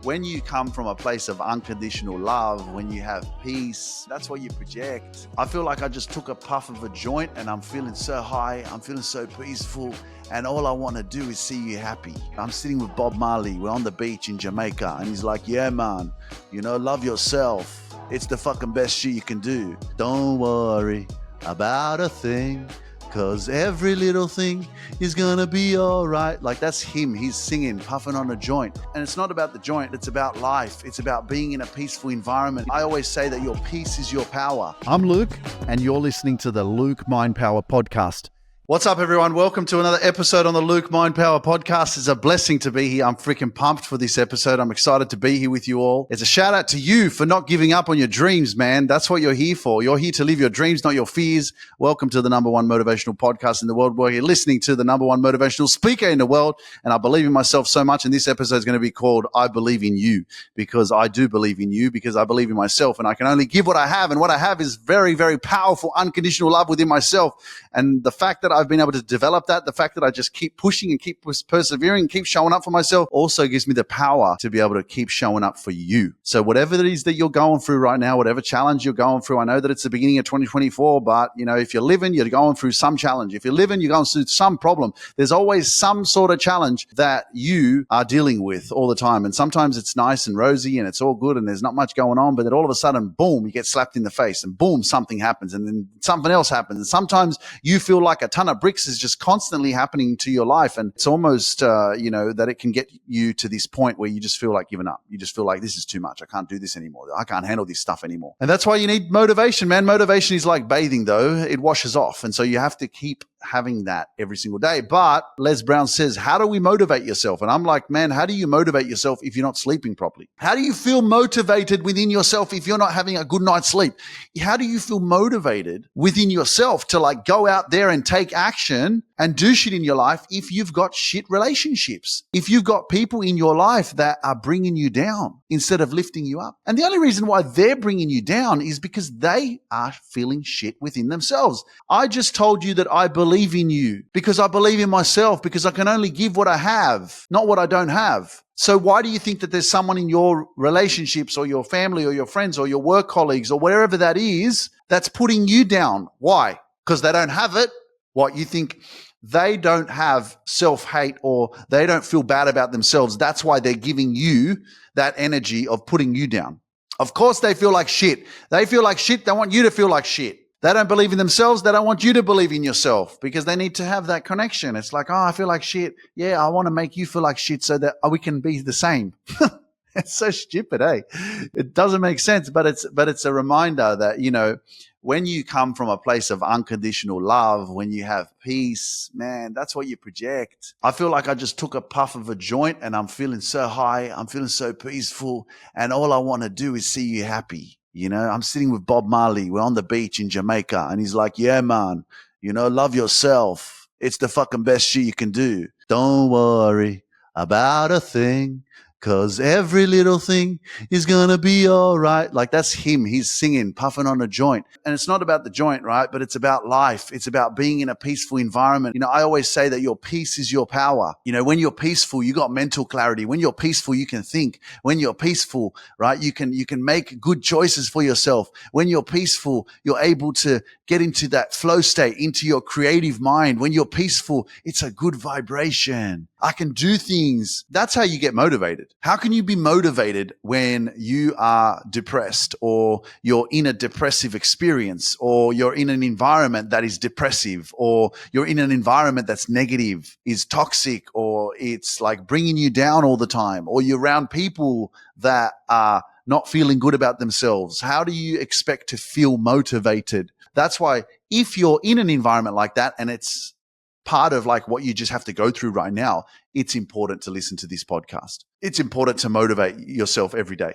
when you come from a place of unconditional love, when you have peace, that's what you project. I feel like I just took a puff of a joint and I'm feeling so high, I'm feeling so peaceful, and all I want to do is see you happy. I'm sitting with Bob Marley, we're on the beach in Jamaica, and he's like, yeah, man, love yourself. It's the fucking best shit you can do. Don't worry about a thing, 'cause every little thing is gonna be all right. Like, that's him. He's singing, puffing on a joint. And it's not about the joint. It's about life. It's about being in a peaceful environment. I always say that your peace is your power. I'm Luke, and you're listening to the Luke Mind Power Podcast. What's up, everyone? Welcome to another episode on the Luke Mind Power Podcast. It's a blessing to be here. I'm freaking pumped for this episode. I'm excited to be here with you all. It's a shout out to you for not giving up on your dreams, man. That's what you're here for. You're here to live your dreams, not your fears. Welcome to the number one motivational podcast in the world. We're listening to the number one motivational speaker in the world. And I believe in myself so much. And this episode is going to be called I Believe in You, because I do believe in you, because I believe in myself. And I can only give what I have. And what I have is very, very powerful, unconditional love within myself. And the fact that I've been able to develop that, the fact that I just keep pushing and keep persevering, keep showing up for myself, also gives me the power to be able to keep showing up for you. So whatever it is that you're going through right now, whatever challenge you're going through, I know that it's the beginning of 2024, but if you're living, you're going through some challenge. If you're living, you're going through some problem. There's always some sort of challenge that you are dealing with all the time. And sometimes it's nice and rosy and it's all good and there's not much going on, but then all of a sudden, boom, you get slapped in the face and boom, something happens and then something else happens. And sometimes you feel like a ton of bricks is just constantly happening to your life. And it's almost, that it can get you to this point where you just feel like giving up. You just feel like this is too much. I can't do this anymore. I can't handle this stuff anymore. And that's why you need motivation, man. Motivation is like bathing, though. It washes off. And so you have to keep having that every single day. But Les Brown says, how do we motivate yourself? And I'm like, man, how do you motivate yourself if you're not sleeping properly? How do you feel motivated within yourself if you're not having a good night's sleep? How do you feel motivated within yourself to go out there and take action and do shit in your life if you've got shit relationships? If you've got people in your life that are bringing you down instead of lifting you up. And the only reason why they're bringing you down is because they are feeling shit within themselves. I just told you that I believe in you because I believe in myself, because I can only give what I have, not what I don't have. So why do you think that there's someone in your relationships or your family or your friends or your work colleagues or wherever that is that's putting you down? Why? Because they don't have it. What, you think they don't have self-hate or they don't feel bad about themselves? That's why they're giving you that energy of putting you down. Of course they feel like shit. They feel like shit. They want you to feel like shit. They don't believe in themselves. They don't want you to believe in yourself because they need to have that connection. It's like, oh, I feel like shit. Yeah, I want to make you feel like shit so that we can be the same. It's so stupid, eh? It doesn't make sense, but it's a reminder that, when you come from a place of unconditional love, when you have peace, man, that's what you project. I feel like I just took a puff of a joint and I'm feeling so high. I'm feeling so peaceful. And all I want to do is see you happy. I'm sitting with Bob Marley. We're on the beach in Jamaica. And he's like, yeah, man, love yourself. It's the fucking best shit you can do. Don't worry about a thing, 'cause every little thing is gonna be all right. Like, that's him. He's singing, puffing on a joint. And it's not about the joint, right? But it's about life. It's about being in a peaceful environment. I always say that your peace is your power. When you're peaceful, you got mental clarity. When you're peaceful, you can think. When you're peaceful, right, you can make good choices for yourself. When you're peaceful, you're able to get into that flow state, into your creative mind. When you're peaceful, it's a good vibration. I can do things. That's how you get motivated. How can you be motivated when you are depressed or you're in a depressive experience or you're in an environment that is depressive or you're in an environment that's negative, is toxic, or it's like bringing you down all the time, or you're around people that are not feeling good about themselves? How do you expect to feel motivated? That's why if you're in an environment like that and it's part of what you just have to go through right now, it's important to listen to this podcast. It's important to motivate yourself every day.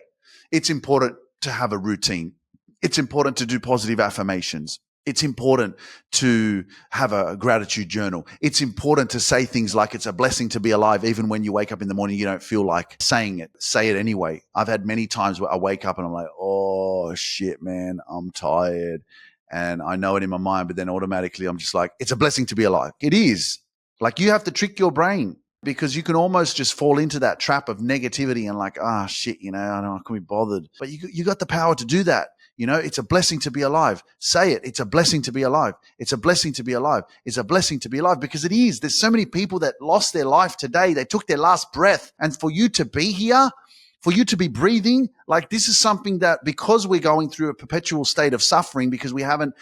It's important to have a routine. It's important to do positive affirmations. It's important to have a gratitude journal. It's important to say things like it's a blessing to be alive, even when you wake up in the morning, you don't feel like saying it. Say it anyway. I've had many times where I wake up and I'm like, oh shit, man, I'm tired. And I know it in my mind, but then automatically I'm just like, it's a blessing to be alive. It is. You have to trick your brain. because you can almost just fall into that trap of negativity and like, ah, shit, I can't be bothered. But you got the power to do that. It's a blessing to be alive. Say it. It's a blessing to be alive. It's a blessing to be alive. It's a blessing to be alive, because it is. There's so many people that lost their life today. They took their last breath. And for you to be here, for you to be breathing, like, this is something that, because we're going through a perpetual state of suffering, because we haven't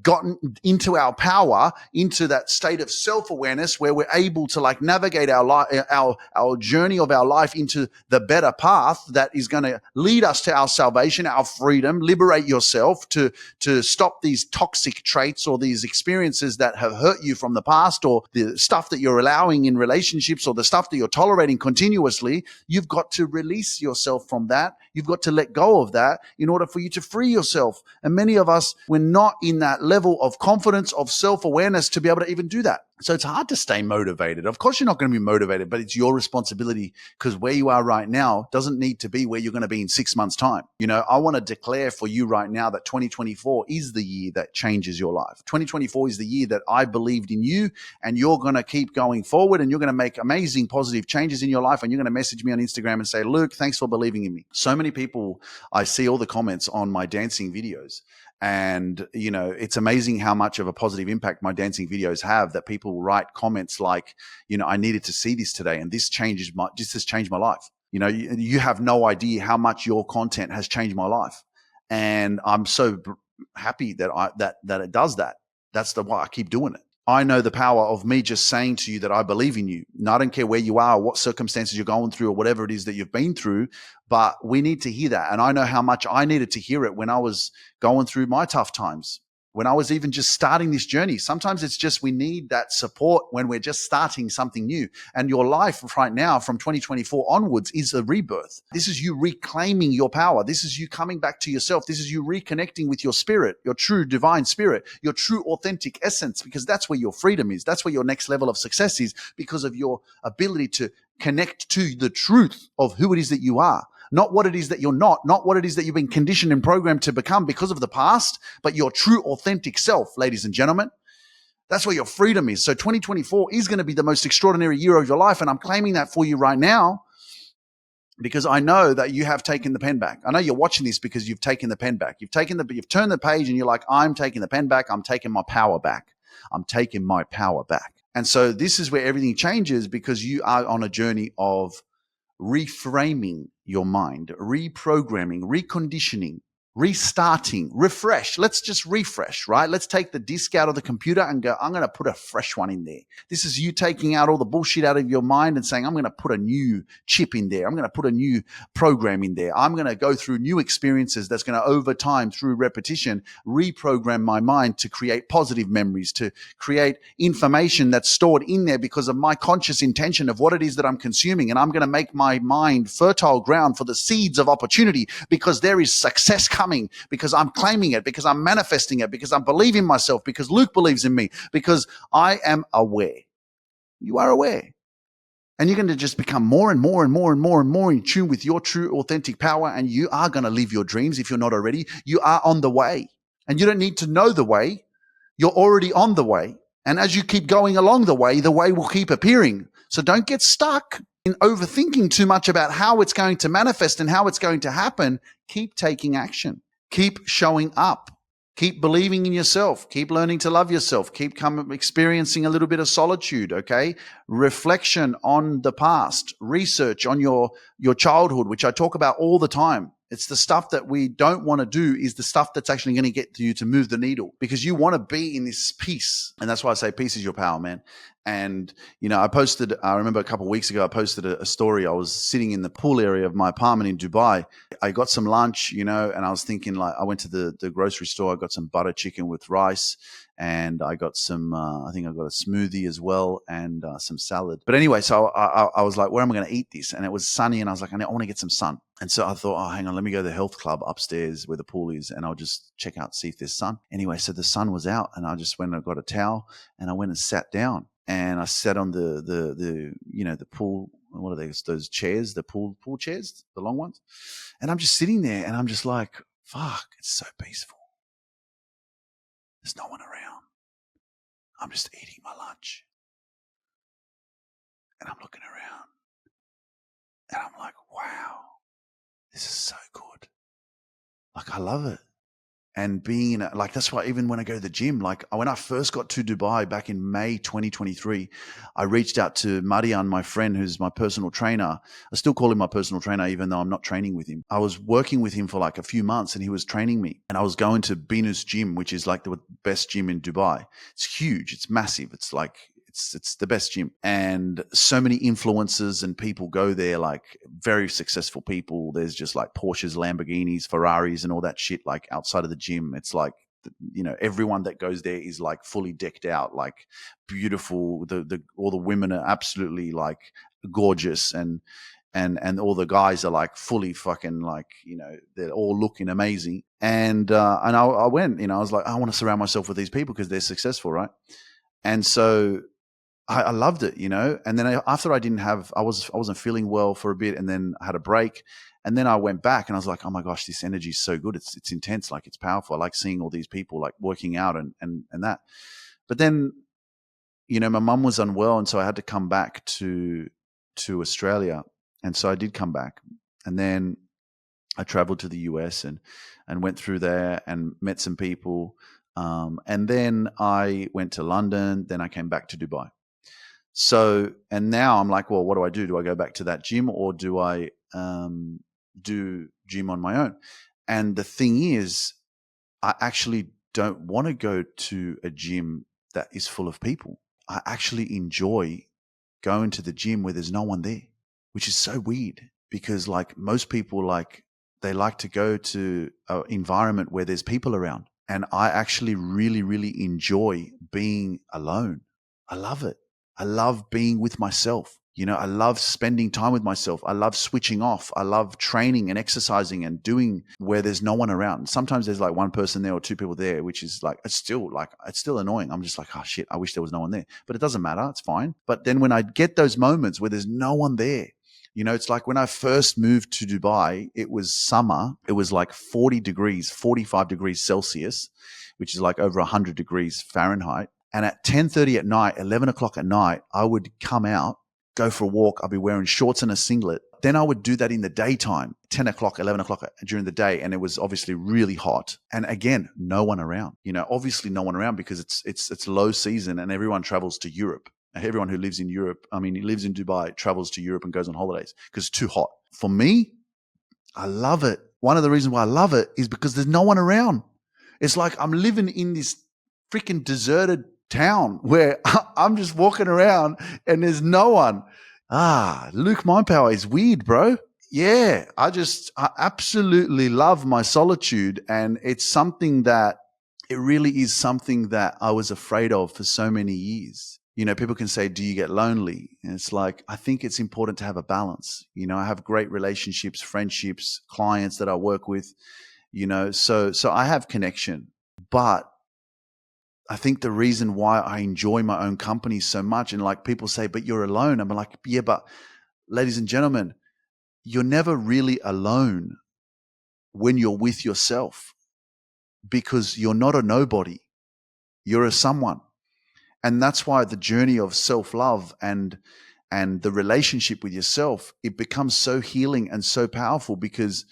gotten into our power, into that state of self-awareness where we're able to like navigate our journey of our life into the better path that is going to lead us to our salvation, our freedom. Liberate yourself to stop these toxic traits or these experiences that have hurt you from the past, or the stuff that you're allowing in relationships, or the stuff that you're tolerating continuously. You've got to release yourself from that. You've got to let go of that in order for you to free yourself. And many of us, we're not in that level of confidence, of self-awareness to be able to even do that. So it's hard to stay motivated. Of course, you're not going to be motivated, but it's your responsibility, because where you are right now doesn't need to be where you're going to be in 6 months' time. I want to declare for you right now that 2024 is the year that changes your life. 2024 is the year that I believed in you, and you're going to keep going forward, and you're going to make amazing positive changes in your life, and you're going to message me on Instagram and say, Luke, thanks for believing in me. So many people, I see all the comments on my dancing videos. And, it's amazing how much of a positive impact my dancing videos have, that people write comments like, I needed to see this today, and this has changed my life. You have no idea how much your content has changed my life. And I'm so happy that it does that. That's why I keep doing it. I know the power of me just saying to you that I believe in you. And I don't care where you are, what circumstances you're going through, or whatever it is that you've been through, but we need to hear that. And I know how much I needed to hear it when I was going through my tough times, when I was even just starting this journey. Sometimes it's just we need that support when we're just starting something new. And your life right now from 2024 onwards is a rebirth. This is you reclaiming your power. This is you coming back to yourself. This is you reconnecting with your spirit, your true divine spirit, your true authentic essence, because that's where your freedom is. That's where your next level of success is, because of your ability to connect to the truth of who it is that you are. Not what it is that you're not what it is that you've been conditioned and programmed to become because of the past, but your true authentic self, ladies and gentlemen. That's where your freedom is. So 2024 is going to be the most extraordinary year of your life, and I'm claiming that for you right now, because I know that you have taken the pen back. I know you're watching this because you've taken the pen back. You've turned the page and you're like, I'm taking the pen back. I'm taking my power back. I'm taking my power back. And so this is where everything changes, because you are on a journey of reframing your mind, reprogramming, reconditioning, restarting, refresh. Let's just refresh, right? Let's take the disk out of the computer and go, I'm going to put a fresh one in there. This is you taking out all the bullshit out of your mind and saying, I'm going to put a new chip in there. I'm going to put a new program in there. I'm going to go through new experiences that's going to, over time, through repetition, reprogram my mind to create positive memories, to create information that's stored in there because of my conscious intention of what it is that I'm consuming. And I'm going to make my mind fertile ground for the seeds of opportunity, because there is success coming, because I'm claiming it, because I'm manifesting it, because I'm believing myself, because Luke believes in me, because I am aware. You are aware. And you're going to just become more and more and more and more and more in tune with your true authentic power. And you are going to live your dreams if you're not already. You are on the way. And you don't need to know the way. You're already on the way. And as you keep going along the way will keep appearing. So don't get stuck in overthinking too much about how it's going to manifest and how it's going to happen. Keep taking action. Keep showing up. Keep believing in yourself. Keep learning to love yourself. Keep experiencing a little bit of solitude, okay? Reflection on the past. Research on your childhood, which I talk about all the time. It's the stuff that we don't want to do is the stuff that's actually going to get you to move the needle, because you want to be in this peace. And that's why I say peace is your power, man. And, I remember a couple of weeks ago, I posted a story. I was sitting in the pool area of my apartment in Dubai. I got some lunch, and I was thinking, like, I went to the grocery store. I got some butter chicken with rice, and I got some, I think I got a smoothie as well, and some salad. But anyway, so I was like, where am I going to eat this? And it was sunny, and I was like, I want to get some sun. And so I thought, hang on, let me go to the health club upstairs where the pool is, and I'll just check out, see if there's sun. Anyway, so the sun was out, and I just went and I got a towel, and I went and sat down. And I sat on the pool, what are those chairs, the pool chairs, the long ones. And I'm just sitting there, and I'm just like, fuck, it's so peaceful. There's no one around. I'm just eating my lunch. And I'm looking around and I'm like, wow, this is so good. Like, I love it. And being in like, that's why even when I go to the gym, like when I first got to Dubai back in May 2023, I reached out to Marian, my friend, who's my personal trainer. I still call him my personal trainer, even though I'm not training with him. I was working with him for like a few months and he was training me. And I was going to Binus Gym, which is like the best gym in Dubai. It's huge. It's massive. It's like, it's the best gym, and so many influencers and people go there, like very successful people. There's just like Porsches, Lamborghinis, Ferraris, and all that shit. Like outside of the gym, it's like, you know, everyone that goes there is like fully decked out, like beautiful. All the women are absolutely like gorgeous, and all the guys are like fully fucking like, you know, they're all looking amazing. And I went, you know, I was like, I want to surround myself with these people because they're successful, right? And so I loved it, you know. And then after I wasn't feeling well for a bit, and then I had a break, and then I went back and I was like, oh my gosh, this energy is so good. It's intense, like it's powerful. I like seeing all these people like working out and that. But then, you know, my mum was unwell, and so I had to come back to Australia, and so I did come back, and then I traveled to the US and went through there and met some people, and then I went to London. Then I came back to Dubai. So, and now I'm like, well, what do I do? Do I go back to that gym, or do I do gym on my own? And the thing is, I actually don't want to go to a gym that is full of people. I actually enjoy going to the gym where there's no one there, which is so weird, because like most people, like they like to go to an environment where there's people around. And I actually really, really enjoy being alone. I love it. I love being with myself. You know, I love spending time with myself. I love switching off. I love training and exercising and doing where there's no one around. Sometimes there's like one person there or two people there, which is like, it's still annoying. I'm just like, oh shit, I wish there was no one there, but it doesn't matter. It's fine. But then when I get those moments where there's no one there, you know, it's like when I first moved to Dubai, it was summer. It was like 40 degrees, 45 degrees Celsius, which is like over 100 degrees Fahrenheit. And at 10:30 at night, 11 o'clock at night, I would come out, go for a walk. I'd be wearing shorts and a singlet. Then I would do that in the daytime, 10 o'clock, 11 o'clock during the day. And it was obviously really hot. And again, no one around, you know, obviously no one around because it's low season and everyone travels to Europe. Everyone who lives in Europe, I mean, he lives in Dubai, travels to Europe and goes on holidays because it's too hot. For me, I love it. One of the reasons why I love it is because there's no one around. It's like I'm living in this freaking deserted town where I'm just walking around and there's no one. Luke Mind Power is weird, bro. Yeah, I absolutely love my solitude, and it's something that it really is something that I was afraid of for so many years. You know, people can say, do you get lonely? And it's like, I think it's important to have a balance. You know, I have great relationships, friendships, clients that I work with, you know, so I have connection. But I think the reason why I enjoy my own company so much, and like people say, but you're alone. I'm like, yeah, but ladies and gentlemen, you're never really alone when you're with yourself, because you're not a nobody. You're a someone. And that's why the journey of self-love and the relationship with yourself, it becomes so healing and so powerful because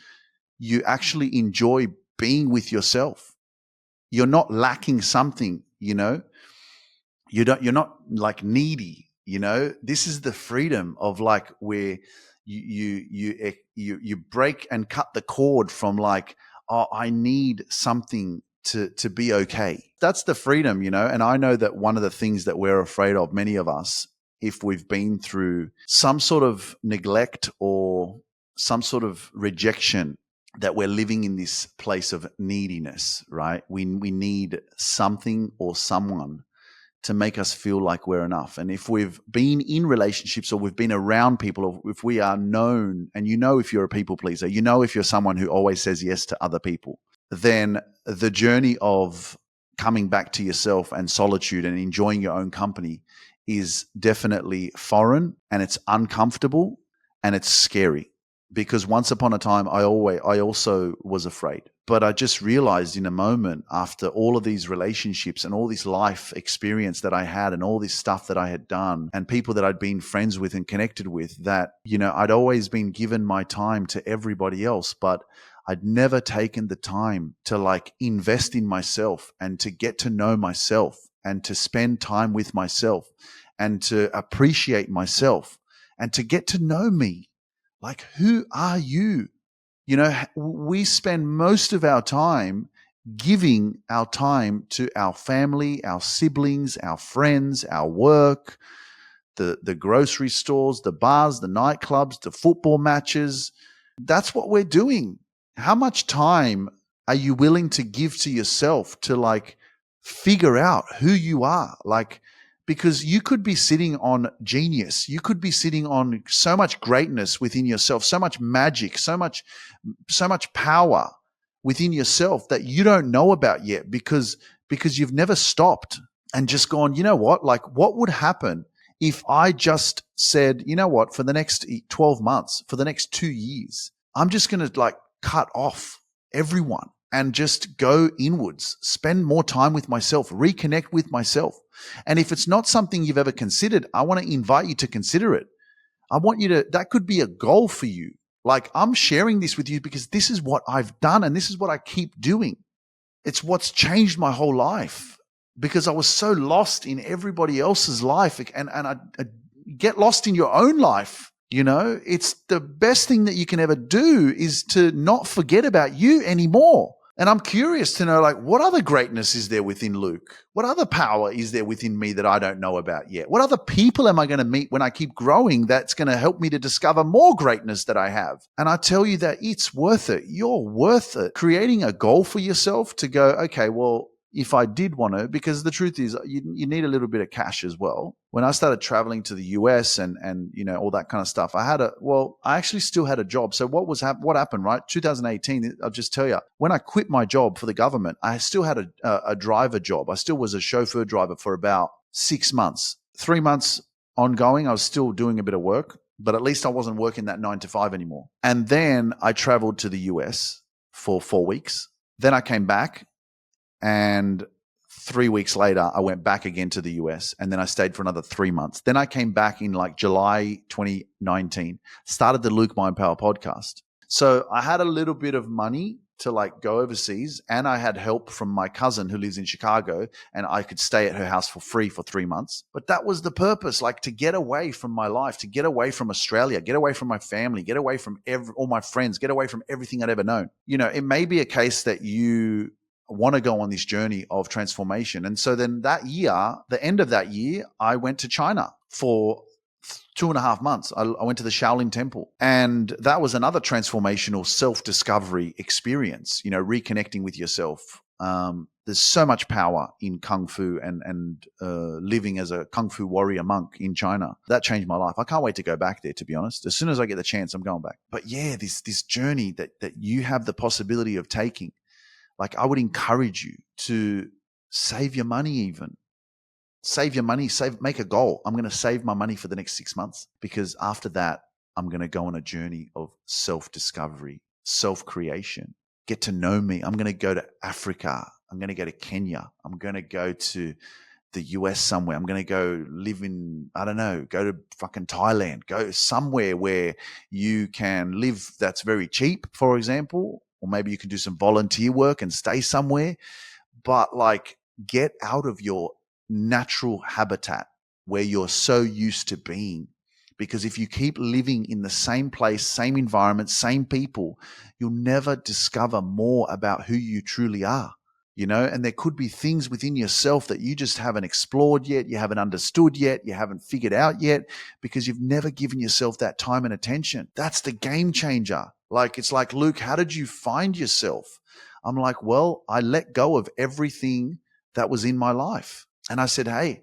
you actually enjoy being with yourself. You're not lacking something, you know. You're not like needy, you know. This is the freedom of like where you break and cut the cord from like, oh, I need something to be okay. That's the freedom, you know. And I know that one of the things that we're afraid of, many of us, if we've been through some sort of neglect or some sort of rejection, that we're living in this place of neediness, right? We need something or someone to make us feel like we're enough. And if we've been in relationships or we've been around people, or if we are known, and you know if you're a people pleaser, you know if you're someone who always says yes to other people, then the journey of coming back to yourself and solitude and enjoying your own company is definitely foreign, and it's uncomfortable and it's scary. because once upon a time I also was afraid. But I just realized in a moment, after all of these relationships and all this life experience that I had and all this stuff that I had done and people that I'd been friends with and connected with, that, I'd always been given my time to everybody else, but I'd never taken the time to like invest in myself and to get to know myself and to spend time with myself and to appreciate myself and to get to know me. Like, who are you? We spend most of our time giving our time to our family, our siblings, our friends, our work, the grocery stores, the bars, the nightclubs, the football matches. That's what we're doing. How much time are you willing to give to yourself to like figure out who you are? Like, because you could be sitting on genius. You could be sitting on so much greatness within yourself, so much magic, so much power within yourself that you don't know about yet because you've never stopped and just gone, you know what? Like, what would happen if I just said, you know what, for the next 12 months, for the next 2 years, I'm just going to like cut off everyone and just go inwards, spend more time with myself, reconnect with myself. And if it's not something you've ever considered, I want to invite you to consider it. I want you to, that could be a goal for you. Like, I'm sharing this with you because this is what I've done and this is what I keep doing. It's what's changed my whole life because I was so lost in everybody else's life and I get lost in your own life. It's the best thing that you can ever do is to not forget about you anymore. And I'm curious to know, like, what other greatness is there within Luke? What other power is there within me that I don't know about yet? What other people am I going to meet when I keep growing that's going to help me to discover more greatness that I have? And I tell you that it's worth it. You're worth it. Creating a goal for yourself to go, okay, well, if I did want to, because the truth is you need a little bit of cash as well. When I started traveling to the US and all that kind of stuff, I actually still had a job. So what happened, right? 2018, I'll just tell you, when I quit my job for the government, I still had a driver job. I still was a chauffeur driver for about 6 months, 3 months ongoing. I was still doing a bit of work, but at least I wasn't working that 9 to 5 anymore. And then I traveled to the US for 4 weeks. Then I came back. And 3 weeks later, I went back again to the US and then I stayed for another 3 months. Then I came back in like July 2019, started the Luke Mind Power podcast. So I had a little bit of money to like go overseas and I had help from my cousin who lives in Chicago and I could stay at her house for free for 3 months. But that was the purpose, like to get away from my life, to get away from Australia, get away from my family, get away from all my friends, get away from everything I'd ever known. It may be a case that you want to go on this journey of transformation. And so then that year, the end of that year, I went to China for 2.5 months. I went to the Shaolin Temple. And that was another transformational self-discovery experience, reconnecting with yourself. There's so much power in Kung Fu and living as a Kung Fu warrior monk in China. That changed my life. I can't wait to go back there, to be honest. As soon as I get the chance, I'm going back. But yeah, this journey that you have the possibility of taking, like, I would encourage you to save your money even. Save your money, make a goal. I'm going to save my money for the next 6 months because after that, I'm going to go on a journey of self-discovery, self-creation, get to know me. I'm going to go to Africa. I'm going to go to Kenya. I'm going to go to the US somewhere. I'm going to go live in, I don't know, go to fucking Thailand, go somewhere where you can live that's very cheap, for example. Or maybe you can do some volunteer work and stay somewhere, but like get out of your natural habitat where you're so used to being. Because if you keep living in the same place, same environment, same people, you'll never discover more about who you truly are. And there could be things within yourself that you just haven't explored yet, you haven't understood yet, you haven't figured out yet, because you've never given yourself that time and attention. That's the game changer. Like, it's like, Luke, how did you find yourself? I'm like, well, I let go of everything that was in my life. And I said, hey,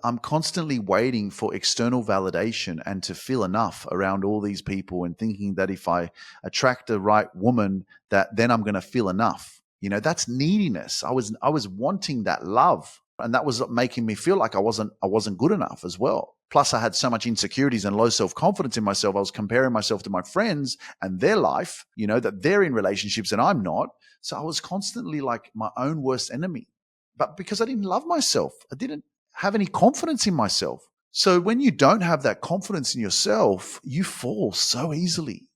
I'm constantly waiting for external validation and to feel enough around all these people and thinking that if I attract the right woman, that then I'm going to feel enough. That's neediness. I was wanting that love. And that was making me feel like I wasn't good enough as well. Plus, I had so much insecurities and low self-confidence in myself. I was comparing myself to my friends and their life, that they're in relationships and I'm not. So I was constantly like my own worst enemy. But because I didn't love myself, I didn't have any confidence in myself. So when you don't have that confidence in yourself, you fall so easily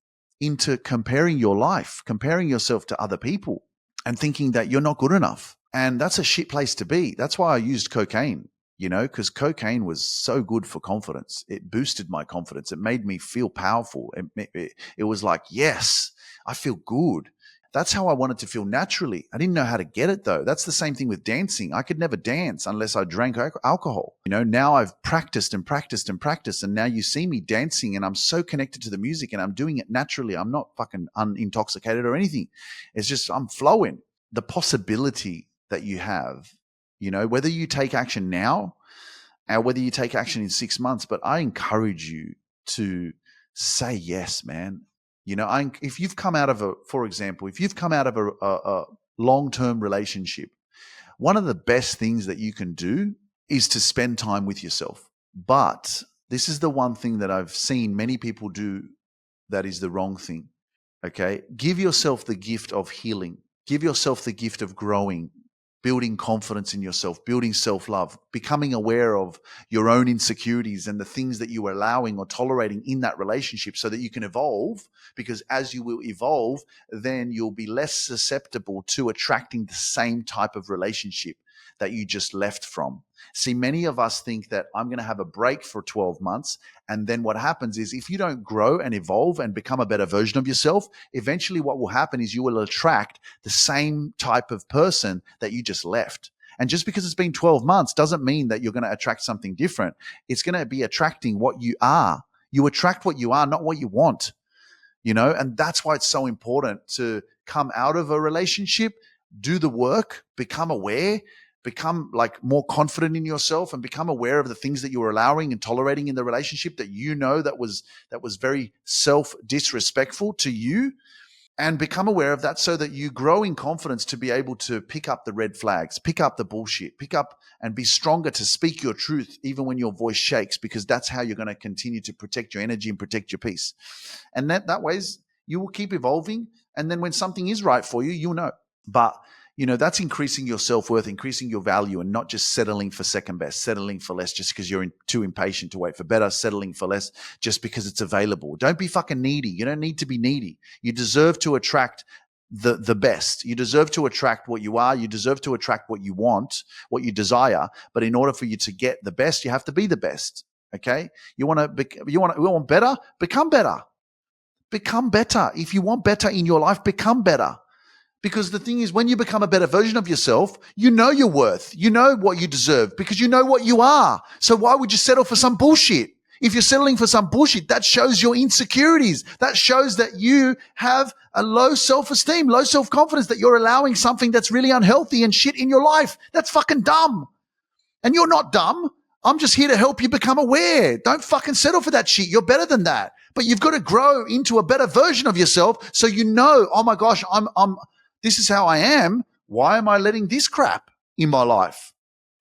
into comparing your life, comparing yourself to other people and thinking that you're not good enough. And that's a shit place to be. That's why I used cocaine, because cocaine was so good for confidence. It boosted my confidence. It made me feel powerful. It was like, yes, I feel good. That's how I wanted to feel naturally. I didn't know how to get it though. That's the same thing with dancing. I could never dance unless I drank alcohol. Now I've practiced and practiced and practiced, and now you see me dancing and I'm so connected to the music and I'm doing it naturally. I'm not fucking unintoxicated or anything. It's just I'm flowing. The possibility that you have, whether you take action now or whether you take action in 6 months, but I encourage you to say yes, man. If you've come out of a long-term relationship, one of the best things that you can do is to spend time with yourself. But this is the one thing that I've seen many people do that is the wrong thing. Okay? Give yourself the gift of healing. Give yourself the gift of growing, building confidence in yourself, building self-love, becoming aware of your own insecurities and the things that you are allowing or tolerating in that relationship so that you can evolve, because as you will evolve, then you'll be less susceptible to attracting the same type of relationship that you just left from. See, many of us think that I'm going to have a break for 12 months. And then what happens is if you don't grow and evolve and become a better version of yourself, eventually what will happen is you will attract the same type of person that you just left. And just because it's been 12 months doesn't mean that you're going to attract something different. It's going to be attracting what you are. You attract what you are, not what you want. And that's why it's so important to come out of a relationship, do the work, become aware, become like more confident in yourself, and become aware of the things that you were allowing and tolerating in the relationship that was very self-disrespectful to you, and become aware of that so that you grow in confidence to be able to pick up the red flags, pick up the bullshit, pick up and be stronger to speak your truth even when your voice shakes, because that's how you're going to continue to protect your energy and protect your peace. And that ways you will keep evolving, and then when something is right for you, you'll know. But that's increasing your self-worth, increasing your value, and not just settling for second best, settling for less just because you're too impatient to wait for better, settling for less just because it's available. Don't be fucking needy. You don't need to be needy. You deserve to attract the best. You deserve to attract what you are. You deserve to attract what you want, what you desire. But in order for you to get the best, you have to be the best. Okay? You want better? Become better. Become better. If you want better in your life, become better. Because the thing is, when you become a better version of yourself, you know your worth. You know what you deserve because you know what you are. So why would you settle for some bullshit? If you're settling for some bullshit, that shows your insecurities. That shows that you have a low self-esteem, low self-confidence, that you're allowing something that's really unhealthy and shit in your life. That's fucking dumb. And you're not dumb. I'm just here to help you become aware. Don't fucking settle for that shit. You're better than that. But you've got to grow into a better version of yourself so you know, oh my gosh, this is how I am. Why am I letting this crap in my life?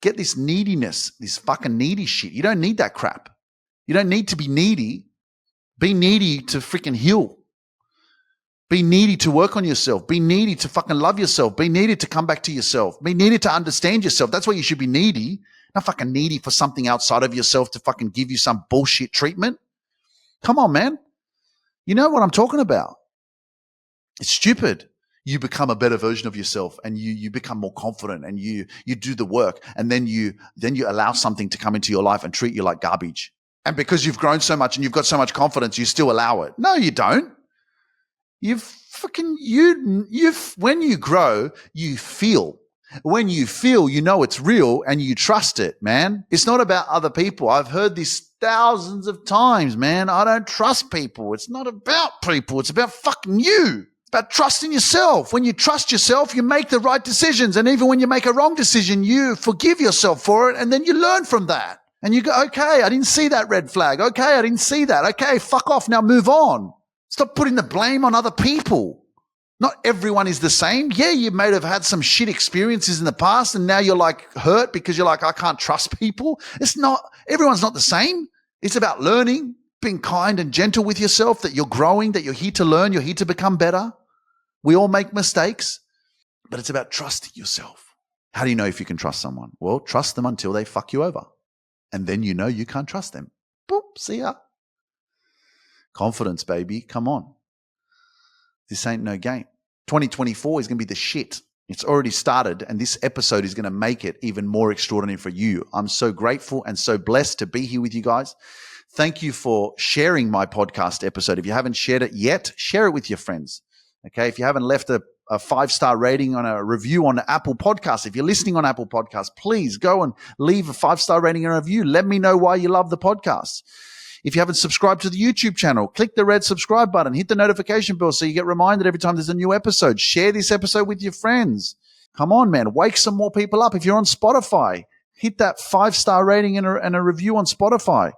Get this neediness, this fucking needy shit. You don't need that crap. You don't need to be needy. Be needy to freaking heal. Be needy to work on yourself. Be needy to fucking love yourself. Be needy to come back to yourself. Be needy to understand yourself. That's why you should be needy. Not fucking needy for something outside of yourself to fucking give you some bullshit treatment. Come on, man. You know what I'm talking about. It's stupid. You become a better version of yourself, and you become more confident, and you do the work, and then you allow something to come into your life and treat you like garbage. And because you've grown so much and you've got so much confidence, you still allow it. No, you don't. When you grow, you feel. When you feel, you know it's real and you trust it, man. It's not about other people. I've heard this thousands of times, man. I don't trust people. It's not about people. It's about fucking you. About trusting yourself. When you trust yourself, you make the right decisions. And even when you make a wrong decision, you forgive yourself for it. And then you learn from that. And you go, okay, I didn't see that red flag. Okay, I didn't see that. Okay, fuck off. Now move on. Stop putting the blame on other people. Not everyone is the same. Yeah, you may have had some shit experiences in the past and now you're like hurt because you're like, I can't trust people. Everyone's not the same. It's about learning, being kind and gentle with yourself, that you're growing, that you're here to learn, you're here to become better. We all make mistakes, but it's about trusting yourself. How do you know if you can trust someone? Well, trust them until they fuck you over. And then you know you can't trust them. Boop, see ya. Confidence, baby. Come on. This ain't no game. 2024 is going to be the shit. It's already started, and this episode is going to make it even more extraordinary for you. I'm so grateful and so blessed to be here with you guys. Thank you for sharing my podcast episode. If you haven't shared it yet, share it with your friends. Okay. If you haven't left a 5-star rating on a review on Apple Podcasts, if you're listening on Apple Podcasts, please go and leave a 5-star rating and a review. Let me know why you love the podcast. If you haven't subscribed to the YouTube channel, click the red subscribe button, hit the notification bell so you get reminded every time there's a new episode. Share this episode with your friends. Come on, man. Wake some more people up. If you're on Spotify, hit that 5-star rating and a review on Spotify.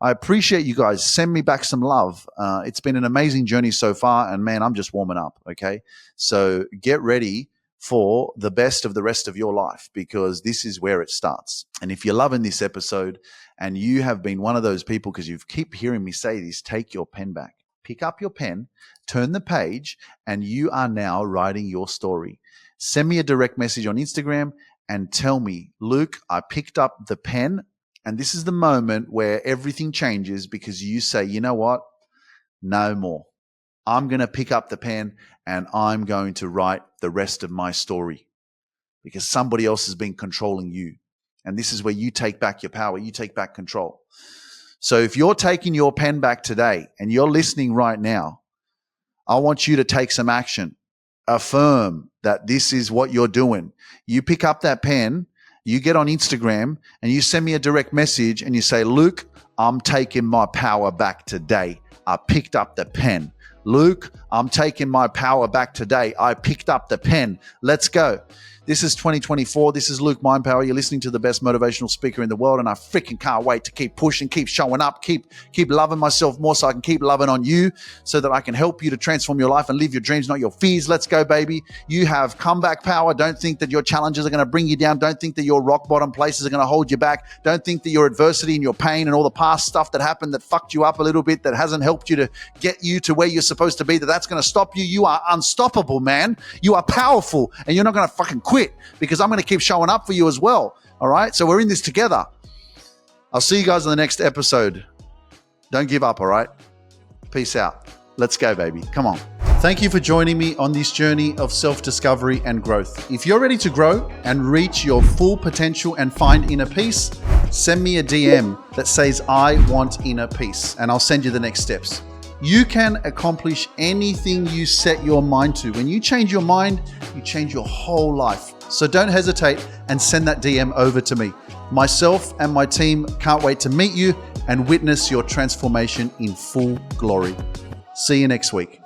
I appreciate you guys. Send me back some love. It's been an amazing journey so far, and man, I'm just warming up, okay? So get ready for the best of the rest of your life, because this is where it starts. And if you're loving this episode and you have been one of those people, because you keep hearing me say this, take your pen back. Pick up your pen, turn the page, and you are now writing your story. Send me a direct message on Instagram and tell me, Luke, I picked up the pen. And this is the moment where everything changes, because you say, you know what? No more. I'm going to pick up the pen and I'm going to write the rest of my story, because somebody else has been controlling you. And this is where you take back your power. You take back control. So if you're taking your pen back today and you're listening right now, I want you to take some action. Affirm that this is what you're doing. You pick up that pen, you get on Instagram and you send me a direct message and you say, Luke, I'm taking my power back today. I picked up the pen. Luke, I'm taking my power back today. I picked up the pen. Let's go. This is 2024. This is Luke Mindpower. You're listening to the best motivational speaker in the world, and I freaking can't wait to keep pushing, keep showing up, keep loving myself more so I can keep loving on you, so that I can help you to transform your life and live your dreams, not your fears. Let's go, baby. You have comeback power. Don't think that your challenges are going to bring you down. Don't think that your rock bottom places are going to hold you back. Don't think that your adversity and your pain and all the past stuff that happened that fucked you up a little bit, that hasn't helped you to get you to where you're supposed to be, that's going to stop you. You are unstoppable, man. You are powerful, and you're not going to fucking quit, because I'm going to keep showing up for you as well. All right. So we're in this together. I'll see you guys in the next episode. Don't give up. All right. Peace out. Let's go, baby. Come on. Thank you for joining me on this journey of self-discovery and growth. If you're ready to grow and reach your full potential and find inner peace, send me a DM that says, I want inner peace, and I'll send you the next steps. You can accomplish anything you set your mind to. When you change your mind, you change your whole life. So don't hesitate and send that DM over to me. Myself and my team can't wait to meet you and witness your transformation in full glory. See you next week.